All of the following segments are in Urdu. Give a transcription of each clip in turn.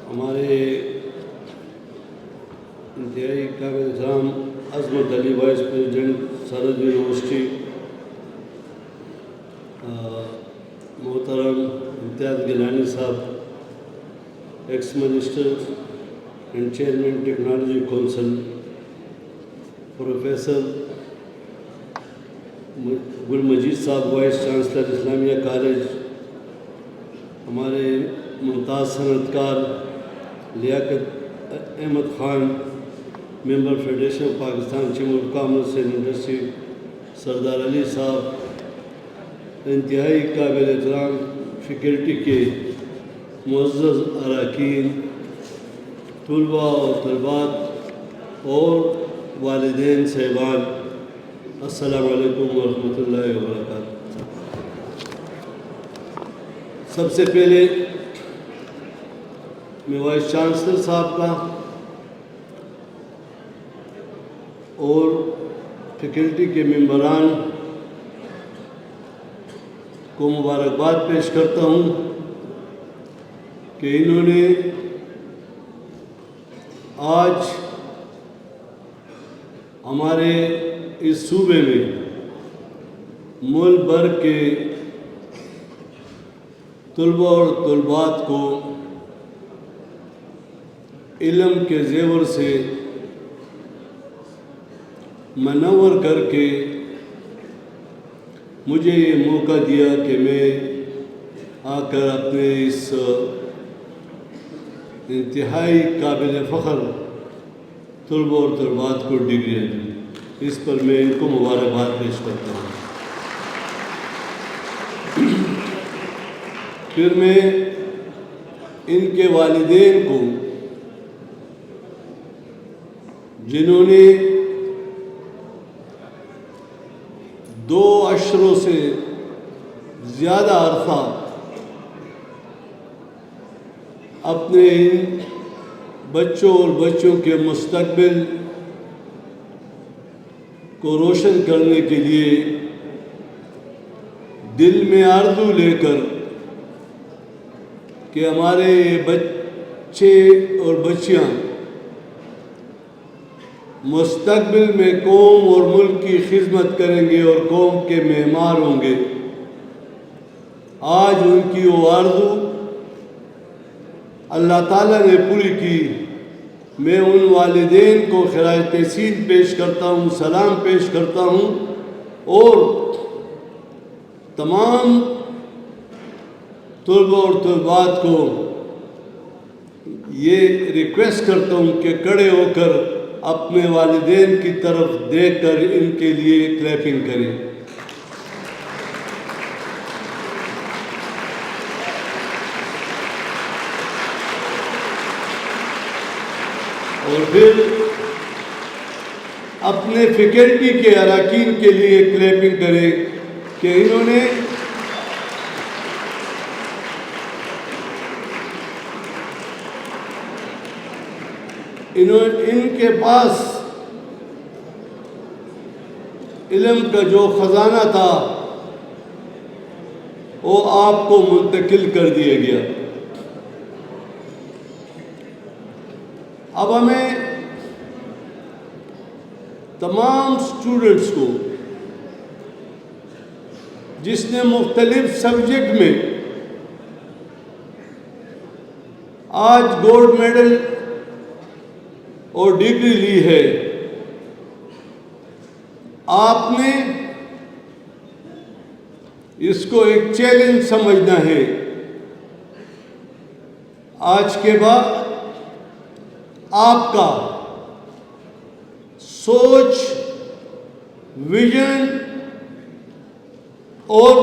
ہمارے انتہائی قابل احترام Azmat Ali vice president Sarhad university, محترم امتیاز گیلانی صاحب، ex minister and chairman technology council, professor Gul Majeed صاحب، وائس چانسلر اسلامیہ کالج، ہمارے ممتاز صنعت کار Liaquat Ahmad Khan, member federation of Pakistan chamber of commerce and industry Sardar Ali صاحب، انتہائی قابل احترام فیکلٹی کے معزز اراکین، طلباء اور طالبات اور والدین صاحبان، السلام علیکم ورحمۃ اللہ وبرکاتہ۔ سب سے پہلے میں وائس چانسلر صاحب کا اور فیکلٹی کے ممبران کو مبارکباد پیش کرتا ہوں کہ انہوں نے آج ہمارے اس صوبے میں ملک بھر کے طلباء اور طالبات کو علم کے زیور سے منور کر کے مجھے یہ موقع دیا کہ میں آ کر اپنے اس انتہائی قابل فخر طلباء اور طالبات کو ڈگریاں دوں، اس پر میں ان کو مبارکباد پیش کرتا ہوں۔ پھر میں ان کے والدین کو، جنہوں نے 2 عشروں سے زیادہ عرصہ اپنے ان بچوں اور بچوں کے مستقبل کو روشن کرنے کے لیے دل میں آرزو لے کر کہ ہمارے بچے اور بچیاں مستقبل میں قوم اور ملک کی خدمت کریں گے اور قوم کے معمار ہوں گے، آج ان کی وہ آرزو اللہ تعالیٰ نے پوری کی۔ میں ان والدین کو خراج تحسین پیش کرتا ہوں، سلام پیش کرتا ہوں، اور تمام طلباء اور طالبات کو یہ ریکویسٹ کرتا ہوں کہ کھڑے ہو کر اپنے والدین کی طرف دیکھ کر ان کے لیے کلیپنگ کریں۔ اور پھر اپنے فیکلٹی کے اراکین کے لیے کلیپنگ کریں کہ انہوں نے ان کے پاس علم کا جو خزانہ تھا وہ آپ کو منتقل کر دیا گیا۔ اب ہمیں تمام اسٹوڈنٹس کو جس نے مختلف سبجیکٹ میں آج گولڈ میڈل اور ڈگری لی ہے، آپ نے اس کو ایک چیلنج سمجھنا ہے۔ آج کے بعد آپ کا سوچ، ویژن اور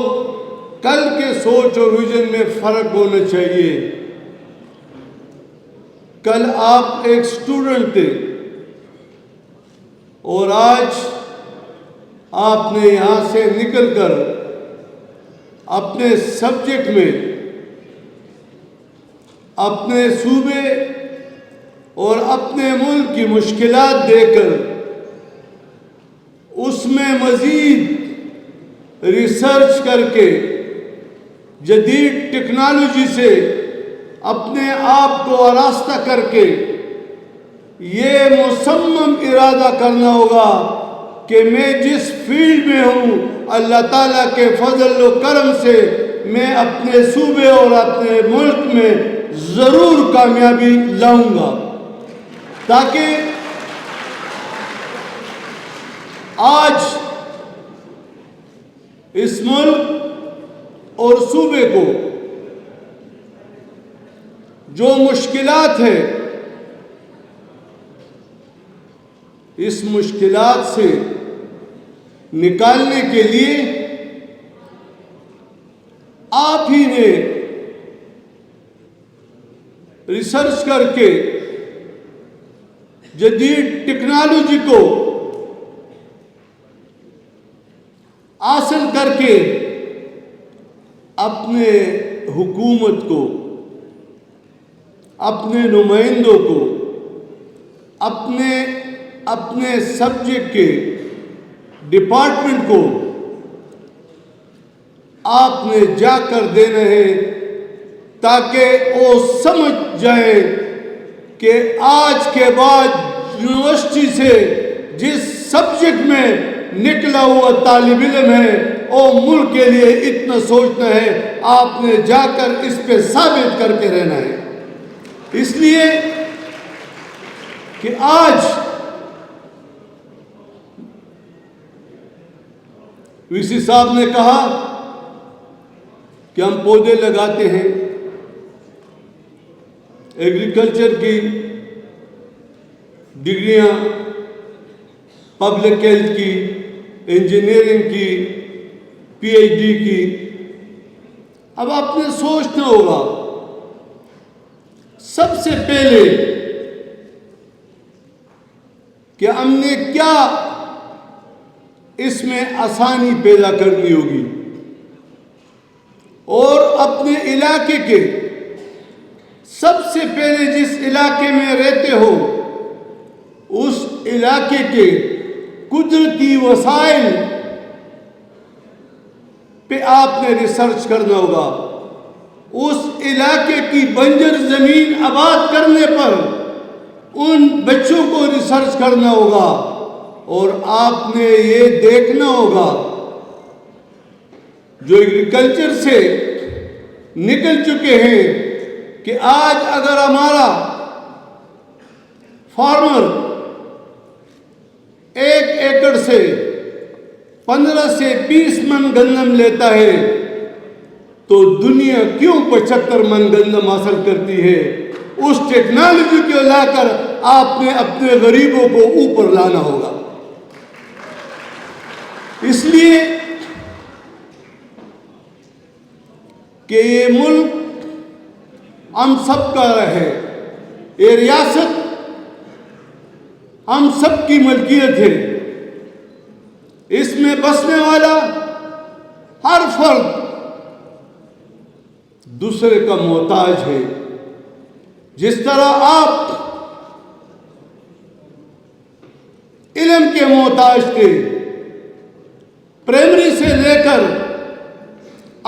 کل کے سوچ اور ویژن میں فرق ہونا چاہیے۔ کل آپ ایک اسٹوڈنٹ تھے اور آج آپ نے یہاں سے نکل کر اپنے سبجیکٹ میں اپنے صوبے اور اپنے ملک کی مشکلات دیکھ کر اس میں مزید ریسرچ کر کے جدید ٹیکنالوجی سے اپنے آپ کو آراستہ کر کے یہ مصمم ارادہ کرنا ہوگا کہ میں جس فیلڈ میں ہوں اللہ تعالیٰ کے فضل و کرم سے میں اپنے صوبے اور اپنے ملک میں ضرور کامیابی لاؤں گا، تاکہ آج اس ملک اور صوبے کو جو مشکلات ہیں اس مشکلات سے نکالنے کے لیے آپ ہی نے ریسرچ کر کے جدید ٹیکنالوجی کو حاصل کر کے اپنے حکومت کو، اپنے نمائندوں کو، اپنے سبجیکٹ کے ڈپارٹمنٹ کو آپ نے جا کر دینا ہے، تاکہ وہ سمجھ جائے کہ آج کے بعد یونیورسٹی سے جس سبجیکٹ میں نکلا ہوا طالب علم ہے وہ ملک کے لیے اتنا سوچنا ہے، آپ نے جا کر اس پہ ثابت کر کے رہنا ہے۔ اس لیے کہ آج وی سی صاحب نے کہا کہ ہم پودے لگاتے ہیں، ایگریکلچر کی ڈگریاں، پبلک ہیلتھ کی، انجینئرنگ کی، پی ایچ ڈی کی۔ اب آپ نے سوچنا ہوگا سب سے پہلے کہ ہم نے کیا اس میں آسانی پیدا کرنی ہوگی، اور اپنے علاقے کے سب سے پہلے جس علاقے میں رہتے ہو اس علاقے کے قدرتی وسائل پہ آپ نے ریسرچ کرنا ہوگا، اس علاقے کی بنجر زمین آباد کرنے پر ان بچوں کو ریسرچ کرنا ہوگا، اور آپ نے یہ دیکھنا ہوگا جو ایگریکلچر سے نکل چکے ہیں کہ آج اگر ہمارا فارمر 1 ایکڑ سے 15 سے 20 من گندم لیتا ہے تو دنیا کیوں 75 من گندم حاصل کرتی ہے؟ اس ٹیکنالوجی کو لا کر آپ نے اپنے غریبوں کو اوپر لانا ہوگا۔ اس لیے کہ یہ ملک ہم سب کا ہے، یہ ریاست ہم سب کی ملکیت ہے، اس میں بسنے والا ہر فرد دوسرے کا محتاج ہے۔ جس طرح آپ علم کے محتاج تھے پرائمری سے لے کر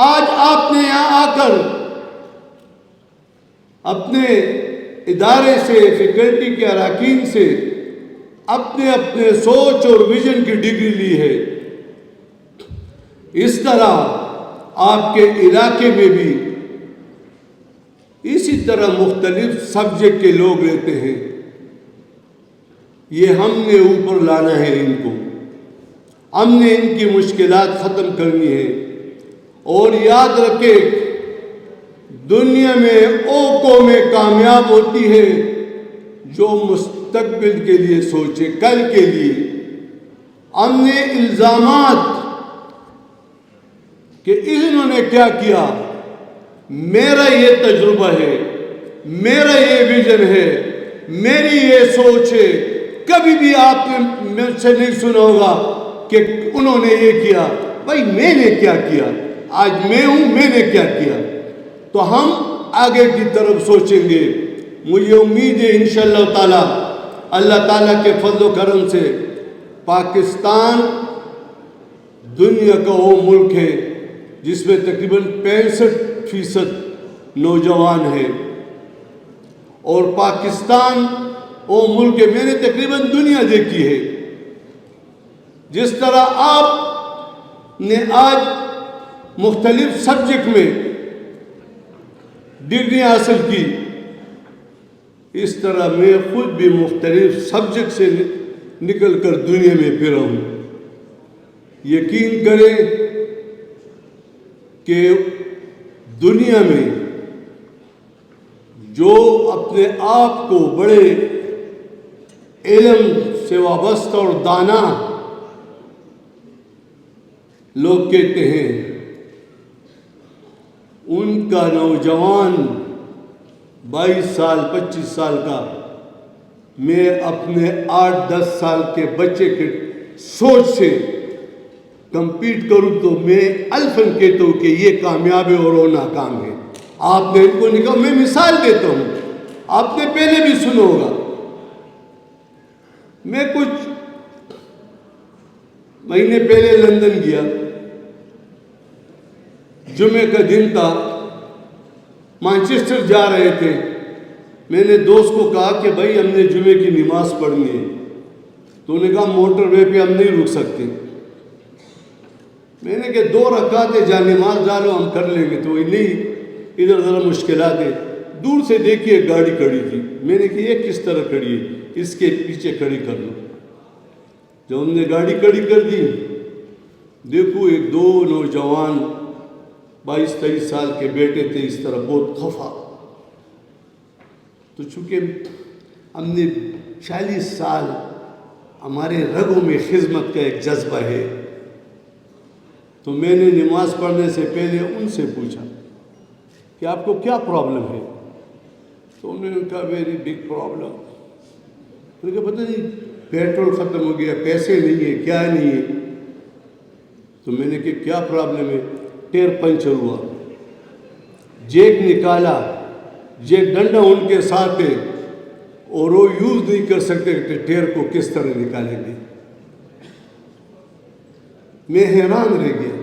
آج آپ نے یہاں آ کر اپنے ادارے سے، فیکلٹی کے اراکین سے اپنے سوچ اور ویژن کی ڈگری لی ہے، اس طرح آپ کے علاقے میں بھی اسی طرح مختلف سبجیکٹ کے لوگ رہتے ہیں۔ یہ ہم نے اوپر لانا ہے، ان کو ہم نے ان کی مشکلات ختم کرنی ہے۔ اور یاد رکھے دنیا میں وہ قومیں کامیاب ہوتی ہے جو مستقبل کے لیے سوچے، کل کے لیے۔ ہم نے الزامات کہ انہوں نے کیا کیا، میرا یہ تجربہ ہے، میرا یہ ویژن ہے، میری یہ سوچ ہے، کبھی بھی آپ نے مجھ سے نہیں سنا ہوگا کہ انہوں نے یہ کیا۔ بھائی میں نے کیا کیا؟ آج میں ہوں، میں نے کیا کیا؟ تو ہم آگے کی طرف سوچیں گے۔ مجھے امید ہے انشاءاللہ تعالی، اللہ تعالیٰ کے فضل و کرم سے پاکستان دنیا کا وہ ملک ہے جس میں تقریباً 65% نوجوان ہیں، اور پاکستان وہ ملک میں نے تقریباً دنیا دیکھی ہے. جس طرح آپ نے آج مختلف سبجیکٹ میں ڈگری حاصل کی، اس طرح میں خود بھی مختلف سبجیکٹ سے نکل کر دنیا میں پھرا ہوں. یقین کریں کہ دنیا میں جو اپنے آپ کو بڑے علم سے وابستہ اور دانا لوگ کہتے ہیں، ان کا نوجوان 22 سال 25 سال کا میں اپنے 8-10 سال کے بچے کے سوچ سے کمپیٹ کروں تو میں الفاً کہتا ہوں کہ یہ کامیاب ہے اور وہ ناکام ہے. آپ نے ان کو نہیں کہا. میں مثال دیتا ہوں، آپ نے پہلے بھی سنا ہوگا. میں کچھ مہینے پہلے لندن گیا، جمعے کا دن تھا، مانچسٹر جا رہے تھے. میں نے دوست کو کہا کہ بھائی ہم نے جمعے کی نماز پڑھنی ہے. تو انہوں نے کہا موٹر وے پہ ہم نہیں رک سکتے. میں نے کہا 2 رکعتیں جا نماز ڈالو ہم کر لیں گے. تو وہ نہیں، ادھر ذرا مشکلات ہے. دور سے دیکھیے گاڑی کھڑی تھی. میں نے کہا یہ کس طرح کھڑی ہے، اس کے پیچھے کھڑی کر لو. جب ہم نے گاڑی کھڑی کر دی، دیکھو 1-2 نوجوان 22-23 سال کے بیٹے تھے، اس طرح بہت خفا. تو چونکہ ہم نے 40 سال ہمارے رگوں میں خدمت کا ایک جذبہ ہے، تو میں نے نماز پڑھنے سے پہلے ان سے پوچھا کہ آپ کو کیا پرابلم ہے؟ تو انہوں نے کہا ویری بگ پرابلم. میں نے کہا پتہ نہیں پیٹرول ختم ہو گیا، پیسے نہیں ہے، کیا نہیں ہے. تو میں نے کہا کیا پرابلم ہے؟ ٹائر پنچر ہوا، جیک نکالا، جیک ڈنڈا ان کے ساتھ ہے اور وہ یوز نہیں کر سکتے کہ ٹائر کو کس طرح نکالیں گے. میں حیران رہ گیا.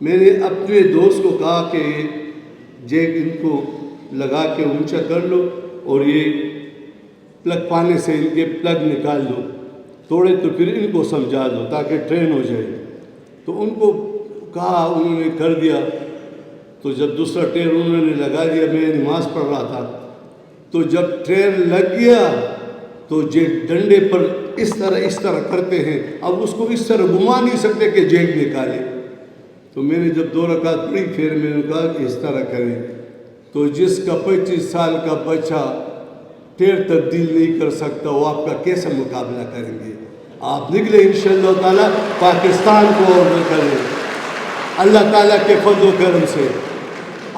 میں نے اپنے دوست کو کہا کہ جیک ان کو لگا کے اونچا کر لو اور یہ پلگ پانے سے ان کے پلگ نکال دو توڑے، تو پھر ان کو سمجھا دو تاکہ ٹرین ہو جائے. تو ان کو کہا، انہوں نے کر دیا. تو جب دوسرا ٹائر انہوں نے لگا دیا، میں نماز پڑھ رہا تھا، تو جب ٹائر لگ گیا تو جیک ڈنڈے پر اس طرح کرتے ہیں. اب اس کو اس طرح گھما نہیں سکتے کہ جیک نکالے. تو میں نے جب 2 رکعت پڑھی، پھر میں نے کہا کہ اس طرح کریں. تو جس کا 25 سال کا بچہ ٹائر تبدیل نہیں کر سکتا، وہ آپ کا کیسا مقابلہ کریں گے؟ آپ نکلے انشاءاللہ تعالیٰ پاکستان کو اور نہ کریں. اللہ تعالیٰ کے فضل و کرم سے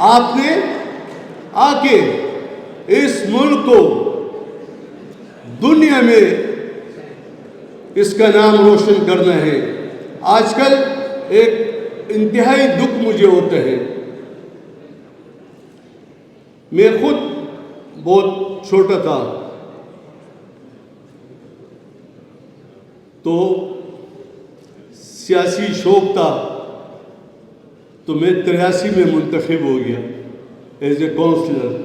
آپ نے آ کے اس ملک کو دنیا میں اس کا نام روشن کرنا ہے. آج کل ایک انتہائی دکھ مجھے ہوتا ہے. میں خود بہت چھوٹا تھا تو سیاسی شوق تھا، تو میں 83 میں منتخب ہو گیا ایز اے کونسلر.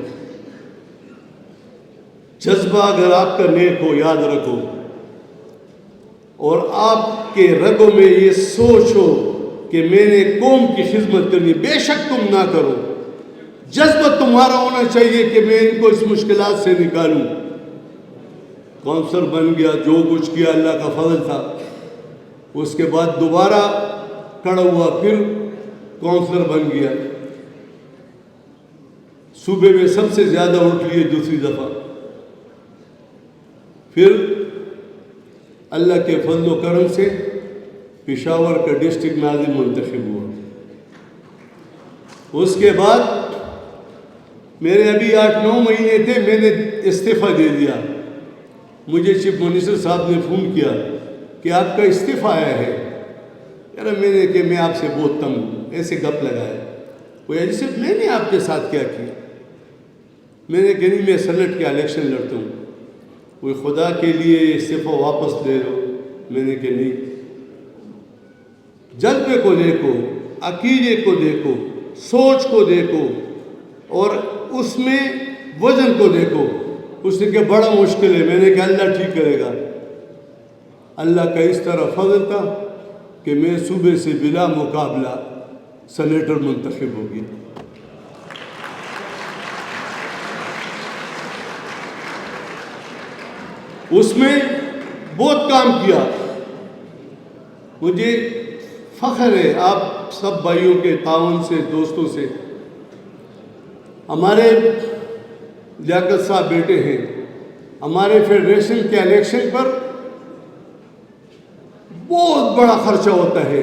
جذبہ اگر آپ کا نیک ہو، یاد رکھو، اور آپ کے رگوں میں یہ سوچ ہو کہ میں نے قوم کی خدمت کرنی، بے شک تم نہ کرو. جذبہ تمہارا ہونا چاہیے کہ میں ان کو اس مشکلات سے نکالوں. کونسلر بن گیا، جو کچھ کیا اللہ کا فضل تھا. اس کے بعد دوبارہ کھڑا ہوا، پھر کونسلر بن گیا. صوبے میں سب سے زیادہ ووٹ لیے دوسری دفعہ. پھر اللہ کے فضل و کرم سے پشاور کا ڈسٹرکٹ ناظم منتخب ہوا. اس کے بعد میرے ابھی 8-9 مہینے تھے، میں نے استعفیٰ دے دیا. مجھے چیف منسٹر صاحب نے فون کیا کہ آپ کا استعفیٰ آیا ہے. یار میں نے کہ میں آپ سے بہت تنگ ہوں، ایسے گپ لگایا. کوئی ایسے میں نے آپ کے ساتھ کیا کیا؟ میں نے کہ نہیں، میں سینٹ کا الیکشن لڑتا ہوں. کوئی خدا کے لیے استعفیٰ واپس لے لو. میں نے کہ نہیں. جذبے کو دیکھو، عقیدے کو دیکھو، سوچ کو دیکھو، اور اس میں وزن کو دیکھو. اس نے کہا بڑا مشکل ہے. میں نے کہا اللہ ٹھیک کرے گا. اللہ کا اس طرح فضل تھا کہ میں صبح سے بلا مقابلہ سینیٹر منتخب ہو گیا. اس میں بہت کام کیا. مجھے فخر ہے آپ سب بھائیوں کے تعاون سے, دوستوں سے. ہمارے لیاقت صاحب بیٹے ہیں. ہمارے فیڈریشن کے الیکشن پر بہت بڑا خرچہ ہوتا ہے.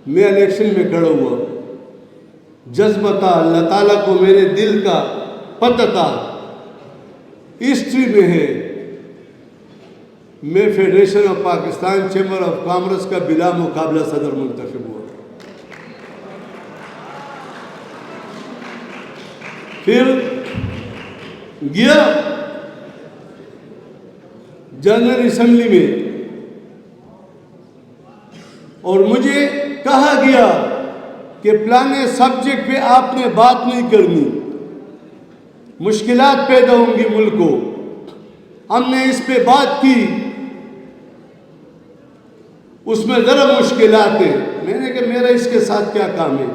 میں الیکشن میں کھڑا ہوا, جذبہ تھا, اللہ تعالیٰ کو میرے دل کا پتہ تھا, ہسٹری میں ہے. میں federation of Pakistan chamber of commerce کا بلا مقابلہ صدر منتخب ہوا. پھر گیا جنرل اسمبلی میں اور مجھے کہا گیا کہ پلانے سبجیکٹ پہ آپ نے بات نہیں کرنی, مشکلات پیدا ہوں گی ملک کو. ہم نے اس پہ بات کی, اس میں ذرا مشکلات ہیں. میں نے کہا میرا اس کے ساتھ کیا کام ہے.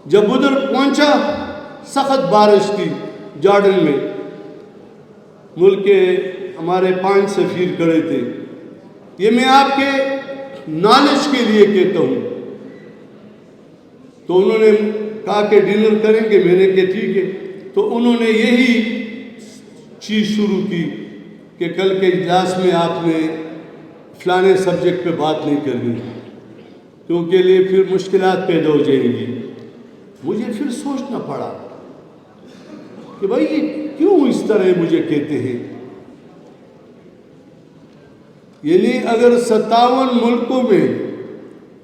جب ادھر پہنچا سخت بارش تھی جارڈن میں. ملک کے ہمارے 5 سفیر کھڑے تھے. یہ میں آپ کے نالج کے لیے کہتا ہوں. تو انہوں نے کہا کہ ڈنر کریں گے. میں نے کہا ٹھیک ہے. تو انہوں نے یہی چیز شروع کی کہ کل کے اجلاس میں آپ نے فلانے سبجیکٹ پہ بات نہیں کرنی کیونکہ لیے پھر مشکلات پیدا ہو جائیں گی. مجھے پھر سوچنا پڑا کہ بھائی یہ کیوں اس طرح مجھے کہتے ہیں. یعنی اگر 57 ملکوں میں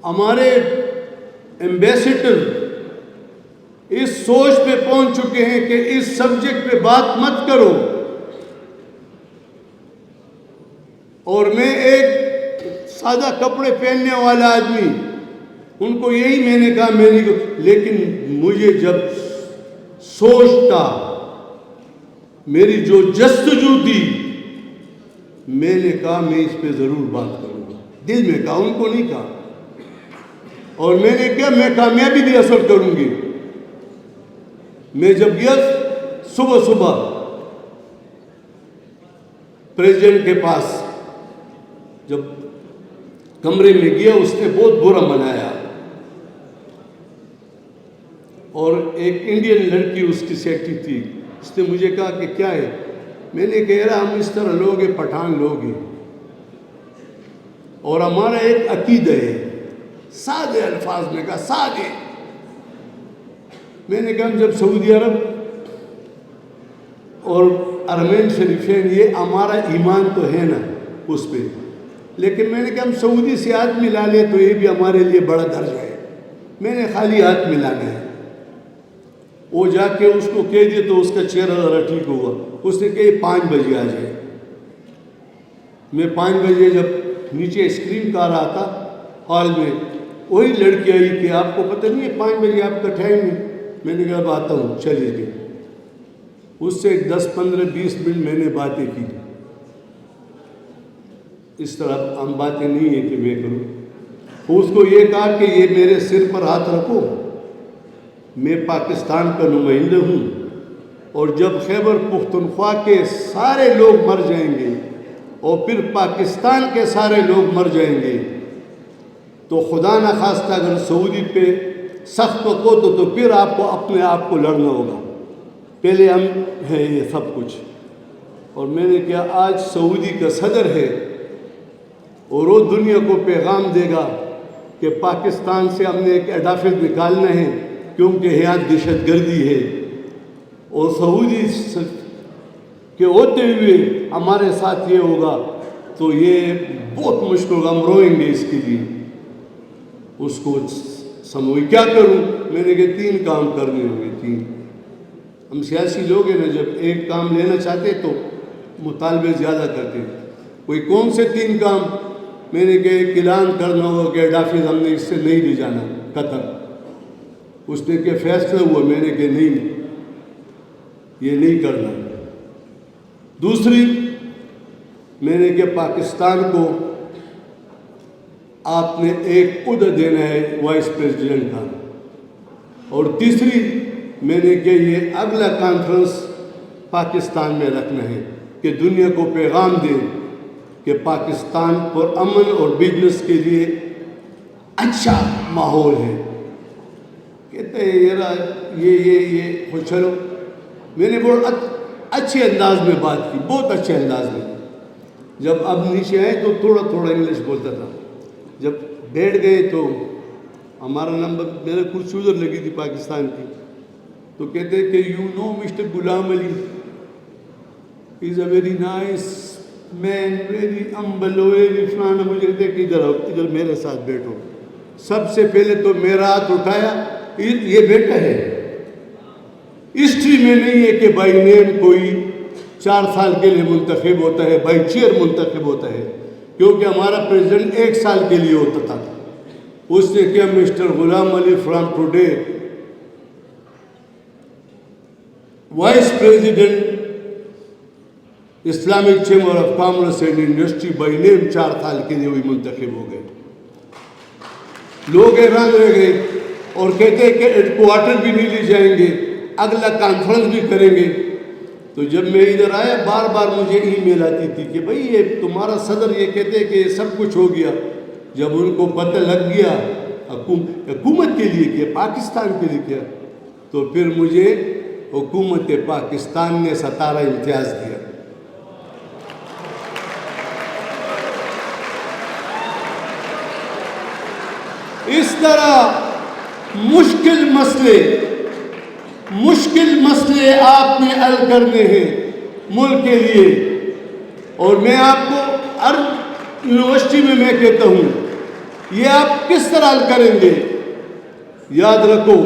ہمارے ایمبیسڈر اس سوچ پہ پہنچ چکے ہیں کہ اس سبجیکٹ پہ بات مت کرو, اور میں ایک سادہ کپڑے پہننے والا آدمی, ان کو یہی میں نے کہا میں نہیں. لیکن مجھے جب سوچتا, میری جو جستجو تھی, میں نے کہا میں اس پہ ضرور بات کروں گا. دل میں کہا, ان کو نہیں کہا. اور میں نے کہا میں کامیابی بھی حاصل کروں گی. میں جب گیا صبح صبح پریزیڈنٹ کے پاس, جب کمرے میں گیا, اس نے بہت برا منایا. اور ایک انڈین لڑکی اس کی سیکرٹری تھی, اس نے مجھے کہا کہ کیا ہے. میں نے کہہ رہا ہم اس طرح لوگ ہیں, پٹھان لوگ ہیں, اور ہمارا ایک عقیدہ ہے. سادے الفاظ میں کہا, سادے. میں نے کہا ہم جب سعودی عرب اور حرمین شریفین, یہ ہمارا ایمان تو ہے نا اس پہ, لیکن میں نے کہا ہم سعودی سے ہاتھ ملا لیں تو یہ بھی ہمارے لیے بڑا درجہ ہے. میں نے خالی ہاتھ ملانا ہے. وہ جا کے اس کو کہہ دیا تو اس کا چہرہ ذرا ٹھیک ہوگا. اس نے کہا 5 بجے آ جائے. میں 5 بجے جب نیچے اسکرین کا رہا تھا ہال میں, وہی لڑکی آئی کہ آپ کو پتہ نہیں ہے 5 بجے آپ کا ٹائم ہے. میں نے کہا اب آتا ہوں, چلیے گئے. اس سے 10-15-20 منٹ میں نے باتیں کی. اس طرح ہم باتیں نہیں ہیں کہ میں کروں. اس کو یہ کہا کہ یہ میرے سر پر ہاتھ رکھو, میں پاکستان کا نمائندہ ہوں, اور جب خیبر پختونخوا کے سارے لوگ مر جائیں گے اور پھر پاکستان کے سارے لوگ مر جائیں گے, تو خدا نخواستہ اگر سعودی پہ سخت وقت ہو تو پھر آپ کو اپنے آپ کو لڑنا ہوگا. پہلے ہم ہے یہ سب کچھ. اور میں نے کہا آج سعودی کا صدر ہے اور وہ دنیا کو پیغام دے گا کہ پاکستان سے ہم نے ایک ایڈافٹ نکالنا ہے کیونکہ حیات دہشت گردی ہے, اور سعودی کے ہوتے ہوئے ہمارے ساتھ یہ ہوگا تو یہ بہت مشکل ہوگا, ہم روئیں گے اس کے لیے. اس کو سمجھ کیا کروں. میں نے کہا 3 کام کرنے ہوں گے. 3 ہم سیاسی لوگ ہیں نا, جب ایک کام لینا چاہتے تو مطالبے زیادہ کرتے. کوئی کون سے 3 کام. میں نے کہا ایک اعلان کرنا ہوگا کہ ایڈافٹ ہم نے اس سے نہیں لے جانا قطر. اس نے کہ فیصلہ ہوا، میں نے کہ نہیں، یہ نہیں کرنا۔ دوسری میں نے کہ پاکستان کو آپ نے ایک عہدہ دینا ہے وائس پریزیڈنٹ کا، اور تیسری میں نے کہ یہ اگلا کانفرنس پاکستان میں رکھنا ہے کہ دنیا کو پیغام دیں کہ پاکستان پر امن اور بزنس کے لیے اچھا ماحول ہے۔ کہتے ہیں یہ چلو، میں نے بہت اچھے انداز میں بات کی، بہت اچھے انداز میں۔ جب اب نیچے آئے تو تھوڑا تھوڑا انگلش بولتا تھا، جب بیٹھ گئے تو ہمارا نمبر، میرے کرسی ادھر لگی تھی پاکستان کی، تو کہتے ہیں کہ you know mister Ghulam Ali is a very nice man, very humble, very فلانا۔ مجھے کہتے ہیں کہ ادھر میرے ساتھ بیٹھو۔ سب سے پہلے تو میرا ہاتھ اٹھایا، یہ بیٹا ہے، ہسٹری میں نہیں ہے کہ بائی نیم کوئی 4 سال کے لیے منتخب ہوتا ہے، بائی چیئر منتخب ہوتا ہے، کیونکہ ہمارا پریزیڈنٹ 1 سال کے لیے ہوتا تھا۔ اس نے کیا mister Ghulam Ali from today vice president Islamic chamber of commerce and industry by name 4 سال کے لیے وہی منتخب ہو گئے۔ لوگ حیران رہ گئے اور کہتے ہیں کہ ہیڈ کوارٹر بھی نہیں لے جائیں گے، اگلا کانفرنس بھی کریں گے۔ تو جب میں ادھر آیا بار بار مجھے ای میل آتی تھی کہ بھئی یہ تمہارا صدر یہ کہتے ہیں کہ یہ سب کچھ ہو گیا۔ جب ان کو پتہ لگ گیا حکومت کے لیے کیا، پاکستان کے لیے کیا، تو پھر مجھے حکومت پاکستان نے 17 امتیاز دیا۔ اس طرح مشکل مسئلے آپ نے حل کرنے ہیں ملک کے لیے، اور میں آپ کو ہر یونیورسٹی میں کہتا ہوں یہ آپ کس طرح حل کریں گے۔ یاد رکھو،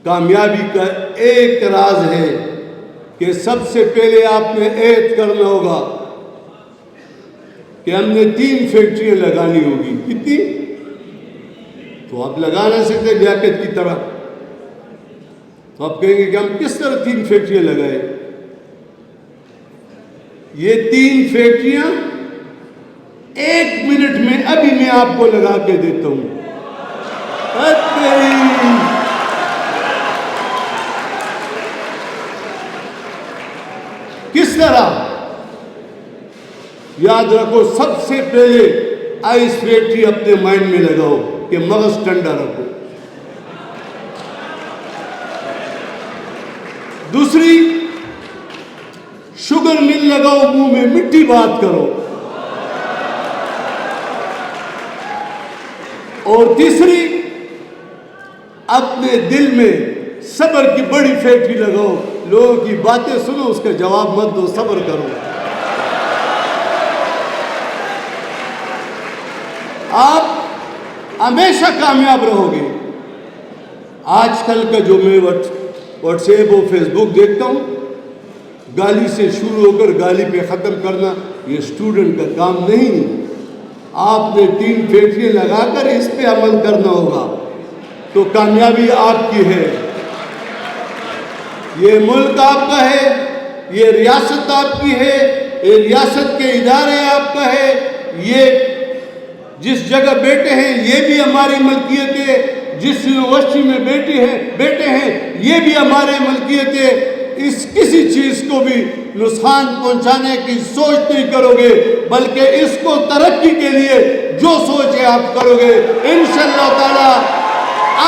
کامیابی کا ایک راز ہے کہ سب سے پہلے آپ نے عہد کرنا ہوگا کہ ہم نے 3 فیکٹریاں لگانی ہوگی۔ کتنی؟ تو آپ لگا نہ سکتے لیاقت کی طرح، تو آپ کہیں گے کہ ہم کس طرح 3 فیکٹریاں لگائے۔ یہ 3 فیکٹریاں 1 منٹ میں ابھی میں آپ کو لگا کے دیتا ہوں۔ کس طرح؟ یاد رکھو، سب سے پہلے آئس فیکٹری اپنے مائنڈ میں لگاؤ کہ مغز ٹھنڈا رکھو۔ دوسری، شوگر مل لگاؤ، منہ میں مٹھی بات کرو۔ اور تیسری، اپنے دل میں صبر کی بڑی فیکٹری لگاؤ، لوگوں کی باتیں سنو، اس کا جواب مت دو، صبر کرو۔ آپ ہمیشہ کامیاب رہو گے۔ آج کل کا جو میں واٹس ایپ اور فیس بک دیکھتا ہوں، گالی سے شروع ہو کر گالی پہ ختم کرنا، یہ اسٹوڈنٹ کا کام نہیں۔ آپ نے 3 فیکٹریاں لگا کر اس پہ عمل کرنا ہوگا تو کامیابی آپ کی ہے۔ یہ ملک آپ کا ہے، یہ ریاست آپ کی ہے، یہ ریاست کے ادارے آپ کا ہے، یہ جس جگہ بیٹے ہیں یہ بھی ہماری ملکیت ہے، جس یونیورسٹی میں بیٹے ہیں یہ بھی ہمارے ملکیت ہے۔ اس کسی چیز کو بھی نقصان پہنچانے کی سوچ نہیں کرو گے، بلکہ اس کو ترقی کے لیے جو سوچ ہے آپ کرو گے۔ انشاءاللہ تعالی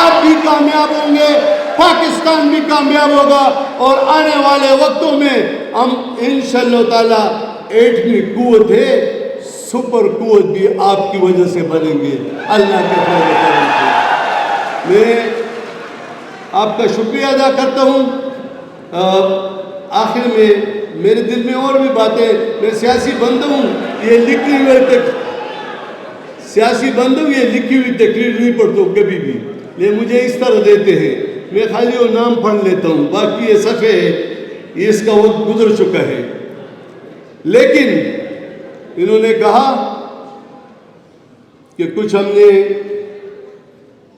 آپ بھی کامیاب ہوں گے، پاکستان بھی کامیاب ہوگا، اور آنے والے وقتوں میں ہم انشاءاللہ تعالی ایٹمی قوت ہے، سپر قوت بھی آپ کی وجہ سے بنیں گے، اللہ کے فضل و کرم سے۔ میں آپ کا شکریہ ادا کرتا ہوں۔ آخر میں میرے دل میں اور بھی باتیں، میں سیاسی بندہ ہوں، یہ لکھی ہوئی سیاسی بندہ ہوں، یہ لکھی ہوئی تقریر نہیں پڑھتا ہوں کبھی بھی، یہ مجھے اس طرح دیتے ہیں، میں خالی وہ نام پڑھ لیتا ہوں، باقی یہ صفحے ہے، یہ اس کا وقت گزر چکا ہے۔ لیکن انہوں نے کہا کہ کچھ ہم نے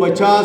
50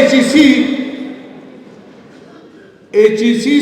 HEC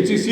HEC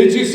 HEC